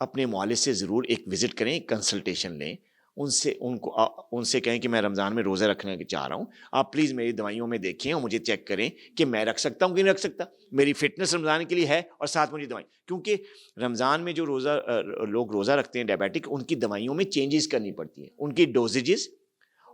اپنے معالج سے ضرور ایک وزٹ کریں, کنسلٹیشن لیں, ان سے کہیں کہ میں رمضان میں روزہ رکھنا چاہ رہا ہوں, آپ پلیز میری دوائیوں میں دیکھیں اور مجھے چیک کریں کہ میں رکھ سکتا ہوں کہ نہیں رکھ سکتا, میری فٹنس رمضان کے لیے ہے اور ساتھ مجھے دوائی, کیونکہ رمضان میں جو لوگ روزہ رکھتے ہیں ڈائبیٹک, ان کی دوائیوں میں چینجز کرنی پڑتی ہیں, ان کی ڈوزیجز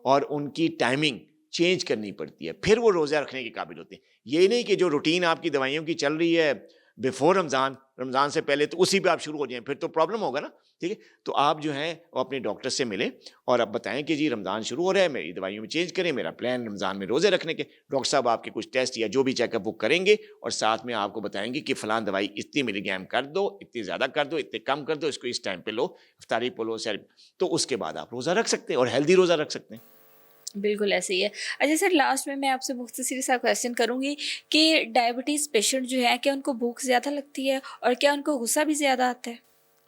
اور ان کی ٹائمنگ چینج کرنی پڑتی ہے, پھر وہ روزہ رکھنے کے قابل ہوتے ہیں. یہ نہیں کہ جو روٹین آپ کی دوائیوں کی چل رہی ہے بیفور رمضان سے پہلے, تو اسی پہ آپ شروع ہو جائیں, پھر تو پرابلم ہوگا نا. ٹھیک ہے, تو آپ جو ہیں وہ اپنے ڈاکٹر سے ملیں اور آپ بتائیں کہ جی رمضان شروع ہو رہا ہے, میری دوائیوں میں چینج کریں, میرا پلان رمضان میں روزے رکھنے کے. ڈاکٹر صاحب آپ کے کچھ ٹیسٹ یا جو بھی چیک اپ وہ کریں گے اور ساتھ میں آپ کو بتائیں گے کہ فلاں دوائی اتنی ملی گرام کر دو, اتنی زیادہ کر دو, اتنے کم کر دو, اس کو اس ٹائم پہ لو, افطاری پہ لو, تو اس کے بعد آپ روزہ رکھ سکتے ہیں اور ہیلدی روزہ رکھ سکتے ہیں. بالکل ایسے ہی ہے. اچھا سر, لاسٹ میں آپ سے مختصر سا کویشچن کروں گی کہ ڈائبٹیز پیشنٹ جو ہے کیا ان کو بھوک زیادہ لگتی ہے اور کیا ان کو غصہ بھی زیادہ آتا ہے؟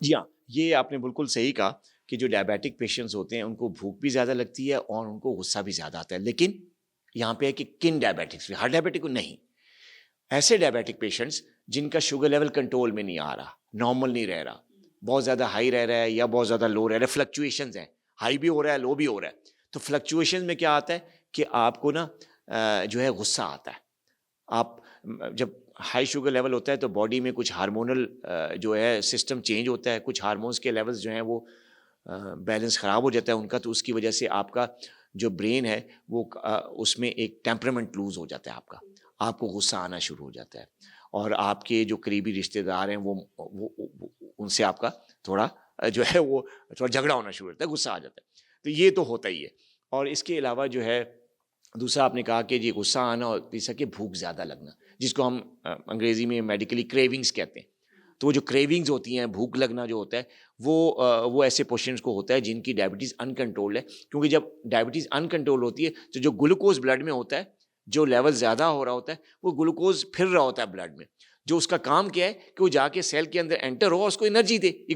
جی ہاں, یہ آپ نے بالکل صحیح کہا کہ جو ڈائبیٹک پیشنٹس ہوتے ہیں ان کو بھوک بھی زیادہ لگتی ہے اور ان کو غصہ بھی زیادہ آتا ہے. لیکن یہاں پہ ہے کہ کن ڈائبیٹکس میں, ہر ڈائبیٹک کو نہیں. ایسے ڈائبیٹک پیشنٹس جن کا شوگر لیول کنٹرول میں نہیں آ رہا, نارمل نہیں رہ رہا, بہت زیادہ ہائی رہ رہا ہے یا بہت زیادہ لو رہ رہا ہے, فلکچویشنز ہیں, ہائی بھی ہو رہا ہے لو بھی ہو رہا ہے. تو فلکچویشن میں کیا آتا ہے کہ آپ کو نا جو ہے غصہ آتا ہے. آپ جب ہائی شوگر لیول ہوتا ہے تو باڈی میں کچھ ہارمونل جو ہے سسٹم چینج ہوتا ہے, کچھ ہارمونس کے لیولز جو ہیں وہ بیلنس خراب ہو جاتا ہے ان کا, تو اس کی وجہ سے آپ کا جو برین ہے وہ اس میں ایک ٹیمپرمنٹ لوز ہو جاتا ہے آپ کا, آپ کو غصہ آنا شروع ہو جاتا ہے اور آپ کے جو قریبی رشتہ دار ہیں وہ ان سے آپ کا تھوڑا جو ہے وہ تھوڑا جھگڑا ہونا شروع ہوتا ہے, غصہ آ جاتا ہے. تو یہ تو ہوتا ہی ہے. اور اس کے علاوہ جو ہے دوسرا آپ نے کہا کہ جی غصہ آنا اور تیسرا کہ بھوک زیادہ لگنا, جس کو ہم انگریزی میں میڈیکلی کریونگز کہتے ہیں. تو وہ جو کریونگز ہوتی ہیں, بھوک لگنا جو ہوتا ہے وہ ایسے پیشنٹس کو ہوتا ہے جن کی ڈائبٹیز انکنٹرول ہے. کیونکہ جب ڈائبٹیز انکنٹرول ہوتی ہے تو جو گلوکوز بلڈ میں ہوتا ہے, جو لیول زیادہ ہو رہا ہوتا ہے, وہ گلوکوز پھر رہا ہوتا ہے بلڈ میں, جو اس کا کام کیا ہے کہ وہ جا کے سیل کے اندر انٹر ہو اور اس کو انرجی دے. یہ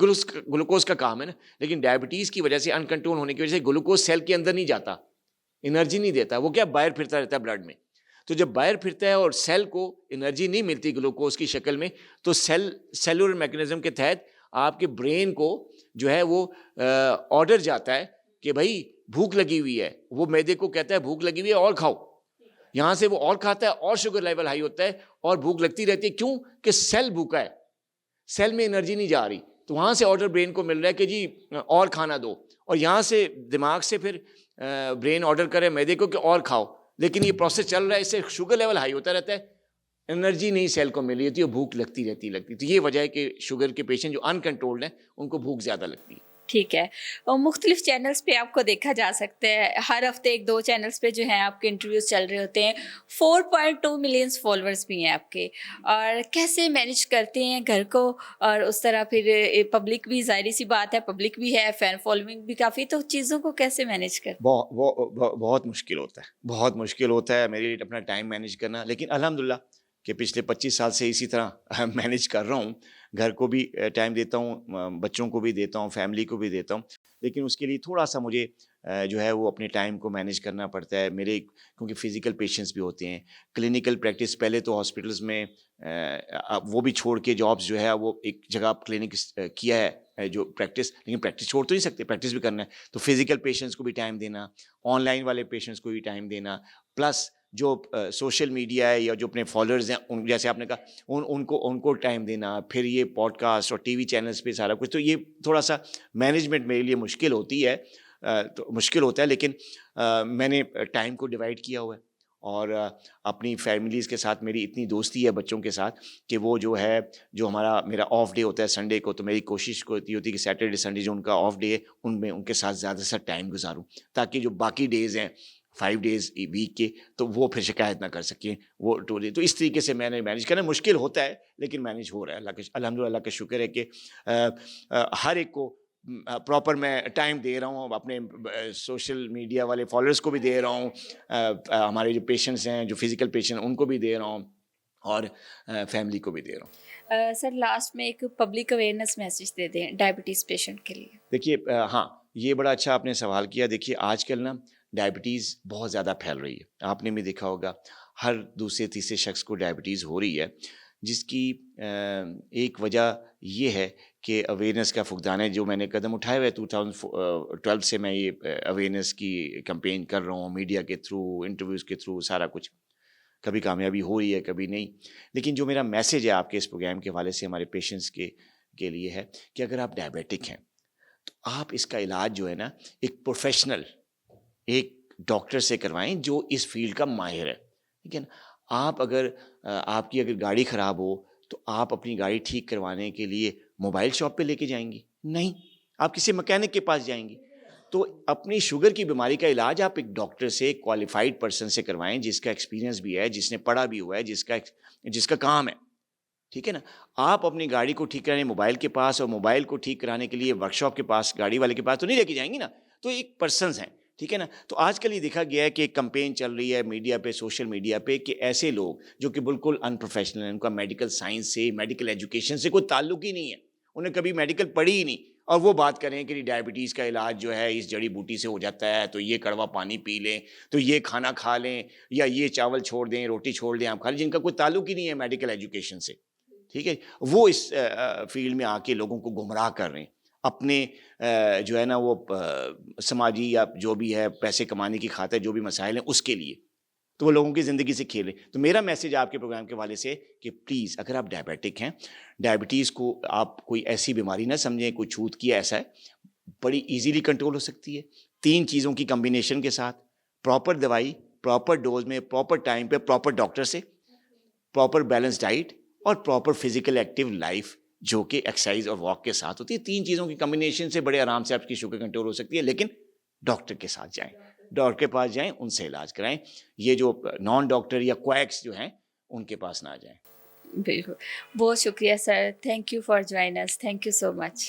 گلوکوز کا کام ہے نا. لیکن ڈائبٹیز کی وجہ سے انکنٹرول ہونے کی وجہ سے گلوکوز سیل کے اندر نہیں جاتا, انرجی نہیں دیتا, وہ کیا باہر پھرتا رہتا ہے بلڈ میں. تو جب باہر پھرتا ہے اور سیل کو انرجی نہیں ملتی گلوکوز کی شکل میں, تو سیلولر میکنزم کے تحت آپ کے برین کو جو ہے وہ آرڈر جاتا ہے کہ بھائی بھوک لگی ہوئی ہے, وہ معدے کو کہتا ہے بھوک لگی ہوئی ہے اور کھاؤ. یہاں سے وہ اور کھاتا ہے اور شوگر لیول ہائی ہوتا ہے اور بھوک لگتی رہتی ہے. کیوں کہ سیل بھوکا ہے, سیل میں انرجی نہیں جا رہی, تو وہاں سے آرڈر برین کو مل رہا ہے کہ جی اور کھانا دو, اور یہاں سے دماغ سے پھر برین آرڈر کرے معدے کو کہ اور کھاؤ. لیکن یہ پروسیس چل رہا ہے, اس سے شوگر لیول ہائی ہوتا رہتا ہے, انرجی نہیں سیل کو مل رہی ہوتی, اور بھوک لگتی رہتی. تو یہ وجہ ہے کہ شوگر کے پیشنٹ جو انکنٹرولڈ ہیں ان کو بھوک زیادہ لگتی ہے. ٹھیک ہے. اور مختلف چینلز پہ آپ کو دیکھا جا سکتا ہے, ہر ہفتے 1-2 چینلز پہ جو ہیں آپ کے انٹرویوز چل رہے ہوتے ہیں. 4.2 ملینس فالوورز بھی ہیں آپ کے, اور کیسے مینیج کرتے ہیں گھر کو, اور اس طرح پھر پبلک بھی, ظاہری سی بات ہے پبلک بھی ہے, فین فالوئنگ بھی کافی, تو چیزوں کو کیسے مینیج کرتے ہیں؟ بہت مشکل ہوتا ہے, بہت مشکل ہوتا ہے میرے لیے اپنا ٹائم مینیج کرنا. لیکن الحمدللہ کہ پچھلے 25 سال سے اسی طرح مینیج کر رہا ہوں. گھر کو بھی ٹائم دیتا ہوں, بچوں کو بھی دیتا ہوں, فیملی کو بھی دیتا ہوں. لیکن اس کے لیے تھوڑا سا مجھے جو ہے وہ اپنے ٹائم کو مینیج کرنا پڑتا ہے. میرے کیونکہ فزیکل پیشنٹس بھی ہوتے ہیں, کلینکل پریکٹس پہلے تو ہاسپٹلس میں وہ بھی چھوڑ کے جابس جو ہے وہ ایک جگہ کلینک کیا ہے جو پریکٹس, لیکن پریکٹس چھوڑ تو نہیں سکتے, پریکٹس بھی کرنا ہے. تو فزیکل پیشنٹس کو بھی ٹائم دینا, آن لائن والے پیشنٹس کو بھی ٹائم دینا, پلس جو سوشل میڈیا ہے یا جو اپنے فالوورز ہیں ان, جیسے آپ نے کہا, ان کو ٹائم دینا, پھر یہ پوڈ کاسٹ اور ٹی وی چینلز پہ سارا کچھ. تو یہ تھوڑا سا مینجمنٹ میرے لیے مشکل ہوتی ہے, تو مشکل ہوتا ہے. لیکن میں نے ٹائم کو ڈیوائڈ کیا ہوا ہے, اور اپنی فیملیز کے ساتھ میری اتنی دوستی ہے بچوں کے ساتھ کہ وہ جو ہے جو میرا آف ڈے ہوتا ہے سنڈے کو, تو میری کوشش ہوتی ہے کہ سیٹرڈے سنڈے جو ان کا آف ڈے ہے ان میں ان کے ساتھ زیادہ سے ٹائم گزاروں, تاکہ جو باقی ڈیز ہیں 5 ڈیز ویک کے, تو وہ پھر شکایت نہ کر سکیں وہ ٹولی. تو اس طریقے سے میں نے مینیج کرنا, مشکل ہوتا ہے لیکن مینیج ہو رہا ہے. الحمدللہ اللہ کا شکر ہے کہ ہر ایک کو پراپر میں ٹائم دے رہا ہوں. اپنے سوشل میڈیا والے فالوورس کو بھی دے رہا ہوں, ہمارے جو پیشنٹس ہیں جو فزیکل پیشنٹ ان کو بھی دے رہا ہوں, اور فیملی کو بھی دے رہا ہوں. سر لاسٹ میں ایک پبلک اویئرنیس میسج دے دیں ڈائبٹیز پیشنٹ کے لیے. دیکھیے ہاں, یہ بڑا اچھا آپ نے سوال کیا. دیکھیے آج کل نا ڈائبٹیز بہت زیادہ پھیل رہی ہے, آپ نے بھی دیکھا ہوگا ہر دوسرے تیسرے شخص کو ڈائبٹیز ہو رہی ہے, جس کی ایک وجہ یہ ہے کہ اویئرنیس کا فقدان ہے. جو میں نے قدم اٹھائے ہوئے 2012 سے میں یہ اویئرنیس کی کمپین کر رہا ہوں, میڈیا کے تھرو, انٹرویوز کے تھرو, سارا کچھ. کبھی کامیابی ہو رہی ہے, کبھی نہیں. لیکن جو میرا میسیج ہے آپ کے اس پروگرام کے حوالے سے ہمارے پیشنٹس کے لیے ہے کہ اگر آپ ڈائبیٹک ہیں تو آپ اس کا علاج جو ہے نا ایک پروفیشنل, ایک ڈاکٹر سے کروائیں جو اس فیلڈ کا ماہر ہے. ٹھیک ہے نا. آپ کی اگر گاڑی خراب ہو تو آپ اپنی گاڑی ٹھیک کروانے کے لیے موبائل شاپ پہ لے کے جائیں گی؟ نہیں, آپ کسی مکینک کے پاس جائیں گی. تو اپنی شوگر کی بیماری کا علاج آپ ایک ڈاکٹر سے, کوالیفائڈ پرسن سے کروائیں جس کا ایکسپیرینس بھی ہے, جس نے پڑھا بھی ہوا ہے, جس کا کام ہے. ٹھیک ہے نا. آپ اپنی گاڑی کو ٹھیک کرانے موبائل کے پاس, اور موبائل کو ٹھیک کرانے کے لیے ورک شاپ کے پاس, گاڑی والے کے پاس تو نہیں لے کے جائیں گی نا. تو ایک پرسنز ہیں. ٹھیک ہے نا. تو آج کل یہ دیکھا گیا ہے کہ ایک کمپین چل رہی ہے میڈیا پہ, سوشل میڈیا پہ, کہ ایسے لوگ جو کہ بالکل ان پروفیشنل ہیں, ان کا میڈیکل سائنس سے, میڈیکل ایجوکیشن سے کوئی تعلق ہی نہیں ہے, انہیں کبھی میڈیکل پڑھی ہی نہیں, اور وہ بات کریں کہ ڈائبٹیز کا علاج جو ہے اس جڑی بوٹی سے ہو جاتا ہے, تو یہ کڑوا پانی پی لیں, تو یہ کھانا کھا لیں, یا یہ چاول چھوڑ دیں, روٹی چھوڑ دیں, آپ کھا لیں, جن کا کوئی تعلق ہی نہیں ہے میڈیکل ایجوکیشن سے. ٹھیک ہے. وہ اس فیلڈ میں آ کے لوگوں کو گمراہ کر رہے ہیں, اپنے جو ہے نا وہ سماجی یا جو بھی ہے پیسے کمانے کی خاطر جو بھی مسائل ہیں اس کے لیے, تو وہ لوگوں کی زندگی سے کھیلیں. تو میرا میسیج آپ کے پروگرام کے حوالے سے کہ پلیز اگر آپ ڈائبیٹک ہیں, ڈائبٹیز کو آپ کوئی ایسی بیماری نہ سمجھیں, کوئی چھوت کیا ایسا ہے, بڑی ایزیلی کنٹرول ہو سکتی ہے 3 چیزوں کی کمبینیشن کے ساتھ. پراپر دوائی, پراپر ڈوز میں, پراپر ٹائم پہ, پراپر ڈاکٹر سے, پراپر بیلنس ڈائٹ, اور پراپر فزیکل ایکٹیو لائف جو کہ ایکسرسائز اور واک کے ساتھ ہوتی ہے. 3 چیزوں کی کمبینیشن سے بڑے آرام سے آپ کی شوگر کنٹرول ہو سکتی ہے. لیکن ڈاکٹر کے ساتھ جائیں, ڈاکٹر کے پاس جائیں, ان سے علاج کرائیں. یہ جو نان ڈاکٹر یا کویکس جو ہیں ان کے پاس نہ جائیں. بالکل. بہت شکریہ sir, thank you for join us, thank you so much.